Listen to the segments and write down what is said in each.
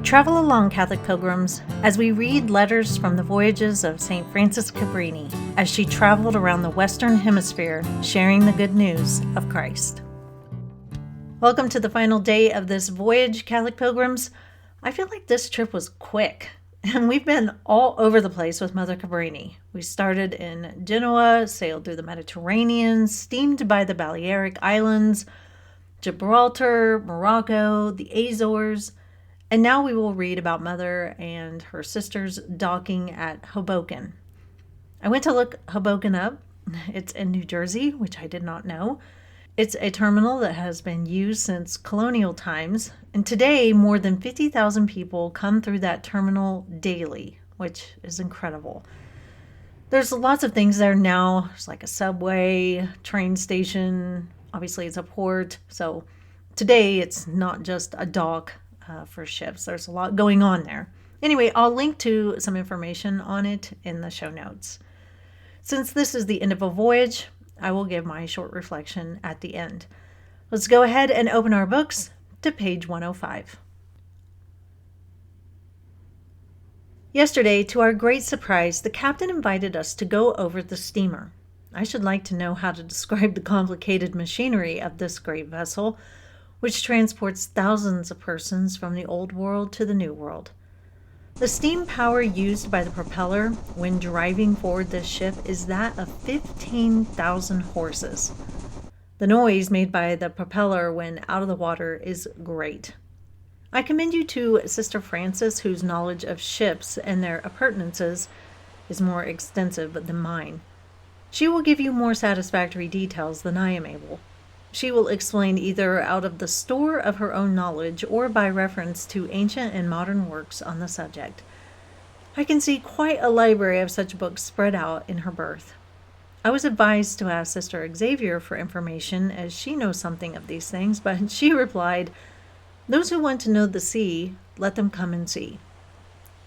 Travel along, Catholic pilgrims, as we read letters from the voyages of St. Frances Cabrini as she traveled around the Western Hemisphere sharing the good news of Christ. Welcome to the final day of this voyage, Catholic pilgrims. I feel like this trip was quick, and we've been all over the place with Mother Cabrini. We started in Genoa, sailed through the Mediterranean, steamed by the Balearic Islands, Gibraltar, Morocco, the Azores, and now we will read about Mother and her sisters docking at Hoboken. I went to look Hoboken up. It's in New Jersey, which I did not know. It's a terminal that has been used since colonial times, and today more than 50,000 people come through that terminal daily, which is incredible. There's lots of things there now. There's like a subway, train station, obviously it's a port, so today it's not just a dock for ships. There's a lot going on there. Anyway, I'll link to some information on it in the show notes. Since this is the end of a voyage, I will give my short reflection at the end. Let's go ahead and open our books to page 105. Yesterday, to our great surprise, the captain invited us to go over the steamer. I should like to know how to describe the complicated machinery of this great vessel, which transports thousands of persons from the old world to the new world. The steam power used by the propeller when driving forward this ship is that of 15,000 horses. The noise made by the propeller when out of the water is great. I commend you to Sister Frances, whose knowledge of ships and their appurtenances is more extensive than mine. She will give you more satisfactory details than I am able. She will explain either out of the store of her own knowledge or by reference to ancient and modern works on the subject. I can see quite a library of such books spread out in her berth. I was advised to ask Sister Xavier for information, as she knows something of these things, but she replied, "Those who want to know the sea, let them come and see."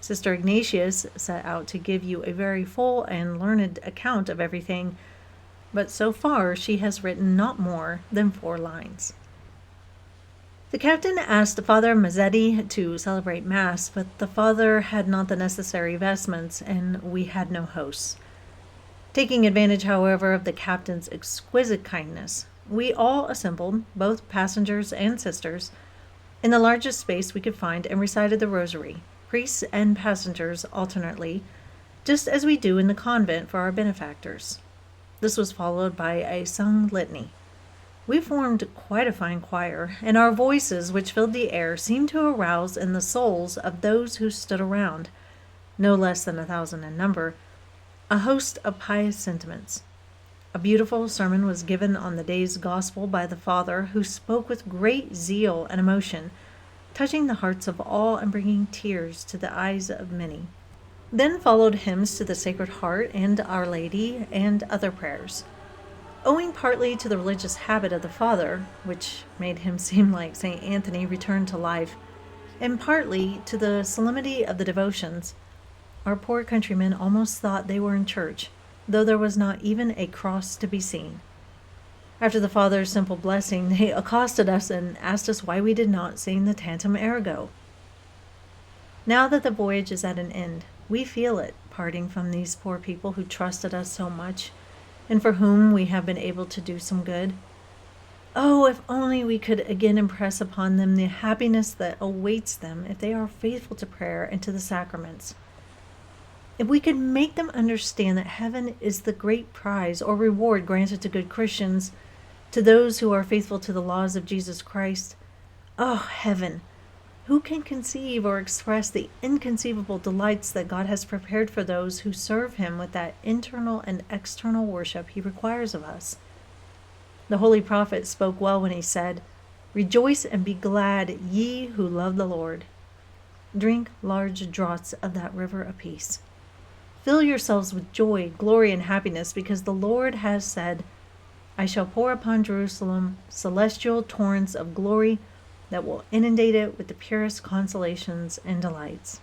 Sister Ignatius set out to give you a very full and learned account of everything, but so far she has written not more than 4 lines. The captain asked Father Mazzetti to celebrate Mass, but the father had not the necessary vestments, and we had no hosts. Taking advantage, however, of the captain's exquisite kindness, we all assembled, both passengers and sisters, in the largest space we could find and recited the rosary, priests and passengers alternately, just as we do in the convent for our benefactors. This was followed by a sung litany. We formed quite a fine choir, and our voices, which filled the air, seemed to arouse in the souls of those who stood around, no less than 1,000 in number, a host of pious sentiments. A beautiful sermon was given on the day's gospel by the Father, who spoke with great zeal and emotion, touching the hearts of all and bringing tears to the eyes of many. Then followed hymns to the Sacred Heart and Our Lady and other prayers. Owing partly to the religious habit of the Father, which made him seem like St. Anthony returned to life, and partly to the solemnity of the devotions, our poor countrymen almost thought they were in church, though there was not even a cross to be seen. After the Father's simple blessing, they accosted us and asked us why we did not sing the Tantum Ergo. Now that the voyage is at an end, we feel it, parting from these poor people who trusted us so much, and for whom we have been able to do some good. Oh, if only we could again impress upon them the happiness that awaits them if they are faithful to prayer and to the sacraments. If we could make them understand that heaven is the great prize or reward granted to good Christians, to those who are faithful to the laws of Jesus Christ. Oh, heaven! Who can conceive or express the inconceivable delights that God has prepared for those who serve him with that internal and external worship he requires of us? The holy prophet spoke well when he said, "Rejoice and be glad, ye who love the Lord." Drink large draughts of that river of peace. Fill yourselves with joy, glory, and happiness, because the Lord has said, "I shall pour upon Jerusalem celestial torrents of glory that will inundate it with the purest consolations and delights."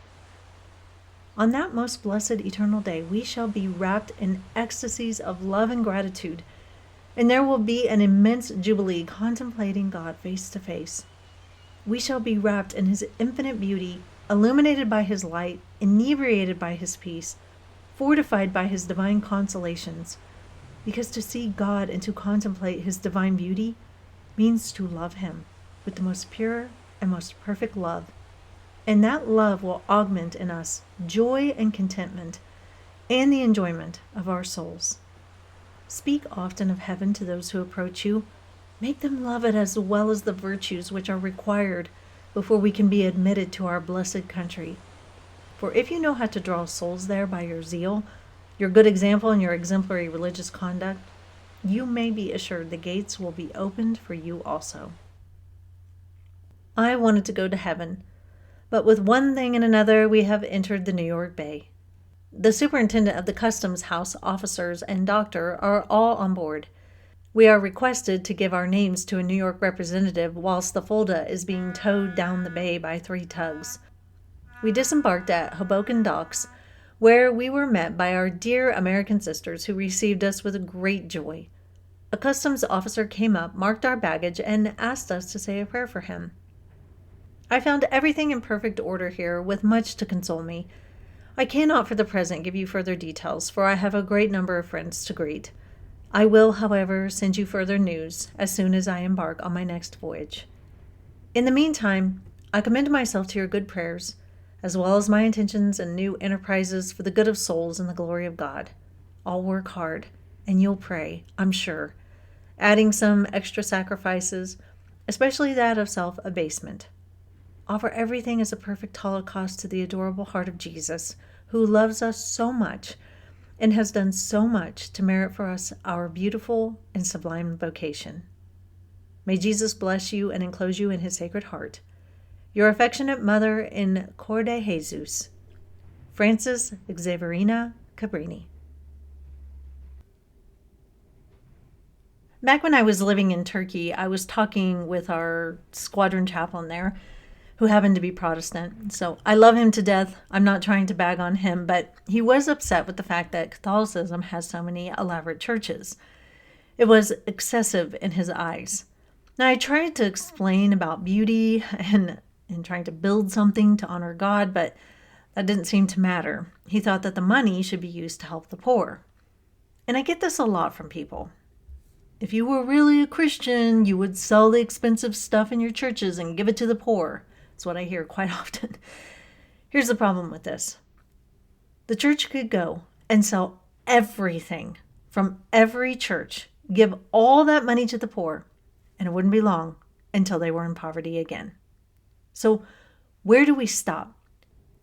On that most blessed eternal day, we shall be wrapped in ecstasies of love and gratitude, and there will be an immense jubilee contemplating God face to face. We shall be wrapped in his infinite beauty illuminated by his light, inebriated by his peace, fortified by his divine consolations, because to see God and to contemplate his divine beauty means to love him with the most pure and most perfect love. And that love will augment in us joy and contentment and the enjoyment of our souls. Speak often of heaven to those who approach you. Make them love it as well as the virtues which are required before we can be admitted to our blessed country. For if you know how to draw souls there by your zeal, your good example, and your exemplary religious conduct, you may be assured the gates will be opened for you also. I wanted to go to heaven, but with one thing and another we have entered the New York Bay. The superintendent of the customs house officers and doctor are all on board. We are requested to give our names to a New York representative whilst the Fulda is being towed down the bay by 3 tugs. We disembarked at Hoboken docks, where we were met by our dear American sisters who received us with great joy. A customs officer came up, marked our baggage, and asked us to say a prayer for him. I found everything in perfect order here, with much to console me. I cannot for the present give you further details, for I have a great number of friends to greet. I will, however, send you further news as soon as I embark on my next voyage. In the meantime, I commend myself to your good prayers, as well as my intentions and new enterprises for the good of souls and the glory of God. I'll work hard, and you'll pray, I'm sure, adding some extra sacrifices, especially that of self-abasement. Offer everything as a perfect holocaust to the adorable heart of Jesus, who loves us so much and has done so much to merit for us our beautiful and sublime vocation. May Jesus bless you and enclose you in his sacred heart. Your affectionate mother in Cor de Jesus, Frances Xaverina Cabrini. Back when I was living in Turkey, I was talking with our squadron chaplain there, who happened to be Protestant. So I love him to death. I'm not trying to bag on him, but he was upset with the fact that Catholicism has so many elaborate churches. It was excessive in his eyes. Now I tried to explain about beauty and trying to build something to honor God, but that didn't seem to matter. He thought that the money should be used to help the poor. And I get this a lot from people. If you were really a Christian, you would sell the expensive stuff in your churches and give it to the poor. That's what I hear quite often. Here's the problem with this. The church could go and sell everything from every church, give all that money to the poor, and it wouldn't be long until they were in poverty again. So where do we stop?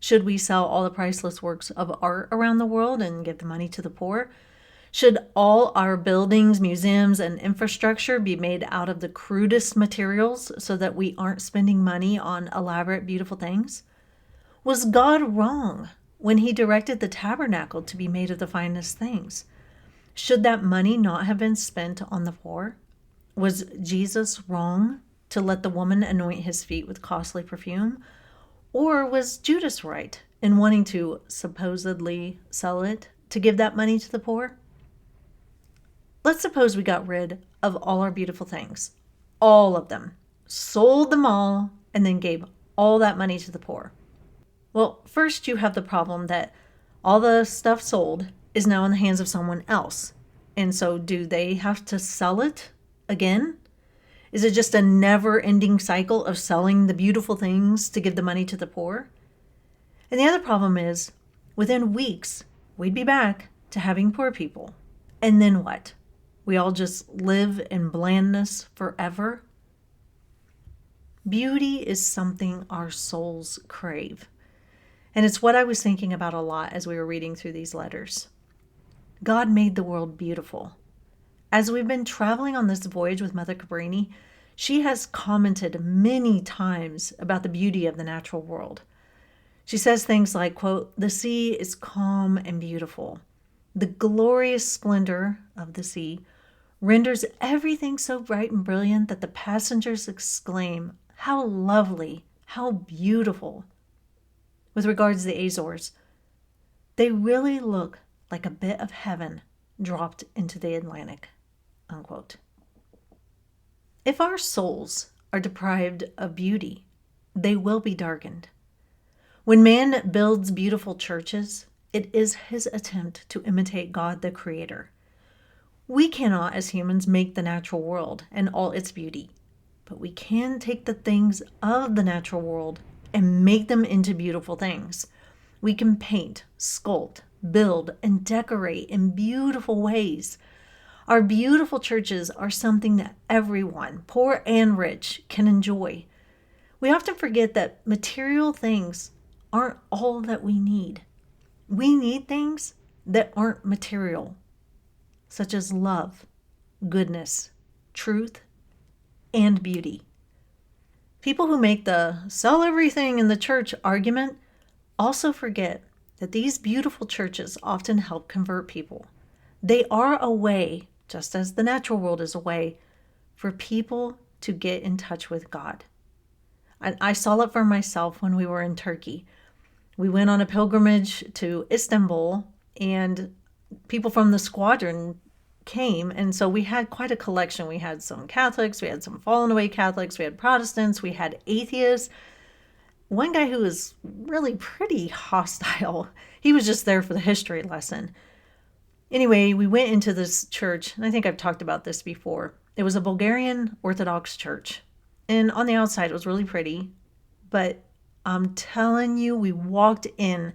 Should we sell all the priceless works of art around the world and give the money to the poor? Should all our buildings, museums, and infrastructure be made out of the crudest materials so that we aren't spending money on elaborate, beautiful things? Was God wrong when he directed the tabernacle to be made of the finest things? Should that money not have been spent on the poor? Was Jesus wrong to let the woman anoint his feet with costly perfume? Or was Judas right in wanting to supposedly sell it to give that money to the poor? Let's suppose we got rid of all our beautiful things, all of them, sold them all, and then gave all that money to the poor. Well, first you have the problem that all the stuff sold is now in the hands of someone else. And so do they have to sell it again? Is it just a never-ending cycle of selling the beautiful things to give the money to the poor? And the other problem is, within weeks, we'd be back to having poor people. And then what? We all just live in blandness forever? Beauty is something our souls crave. And it's what I was thinking about a lot as we were reading through these letters. God made the world beautiful. As we've been traveling on this voyage with Mother Cabrini, she has commented many times about the beauty of the natural world. She says things like, quote, "The sea is calm and beautiful. The glorious splendor of the sea renders everything so bright and brilliant that the passengers exclaim, 'How lovely, how beautiful.' With regards to the Azores, they really look like a bit of heaven dropped into the Atlantic." Unquote. If our souls are deprived of beauty, they will be darkened. When man builds beautiful churches, it is his attempt to imitate God, the Creator. We cannot, as humans, make the natural world and all its beauty, but we can take the things of the natural world and make them into beautiful things. We can paint, sculpt, build, and decorate in beautiful ways. Our beautiful churches are something that everyone, poor and rich, can enjoy. We often forget that material things aren't all that we need. We need things that aren't material, such as love, goodness, truth, and beauty. People who make the sell everything in the church argument also forget that these beautiful churches often help convert people. They are a way, just as the natural world is a way, for people to get in touch with God. I saw it for myself when we were in Turkey. We went on a pilgrimage to Istanbul, and people from the squadron came, and so we had quite a collection. We had some Catholics, we had some fallen away Catholics, we had Protestants, we had atheists. One guy who was really pretty hostile, he was just there for the history lesson. Anyway, we went into this church, and I think I've talked about this before. It was a Bulgarian Orthodox church, and on the outside it was really pretty, but I'm telling you, we walked in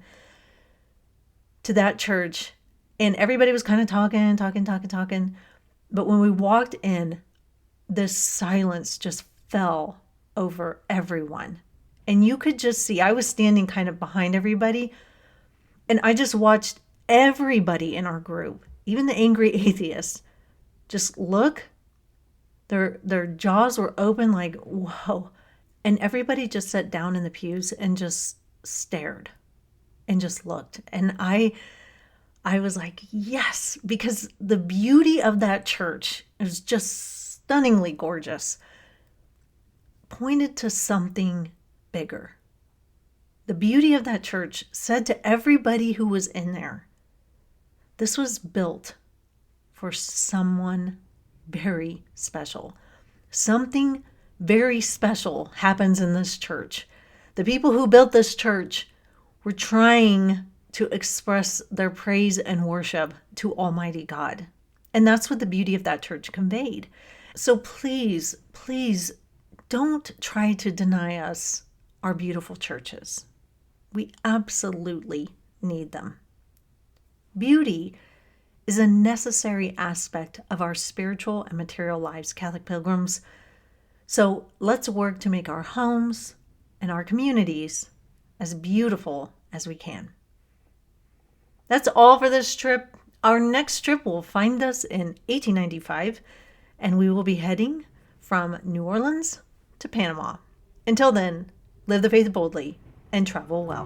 to that church and everybody was kind of talking. But when we walked in, this silence just fell over everyone. And you could just see, I was standing kind of behind everybody, and I just watched everybody in our group, even the angry atheists, just look. Their jaws were open like, whoa. And everybody just sat down in the pews and just stared and just looked. And I was like, yes, because the beauty of that church is just stunningly gorgeous, pointed to something bigger. The beauty of that church said to everybody who was in there, this was built for someone very special. Something very special happens in this church. The people who built this church were trying to express their praise and worship to Almighty God. And that's what the beauty of that church conveyed. So please, please don't try to deny us our beautiful churches. We absolutely need them. Beauty is a necessary aspect of our spiritual and material lives, Catholic pilgrims. So let's work to make our homes and our communities as beautiful as we can. That's all for this trip. Our next trip will find us in 1895, and we will be heading from New Orleans to Panama. Until then, live the faith boldly and travel well.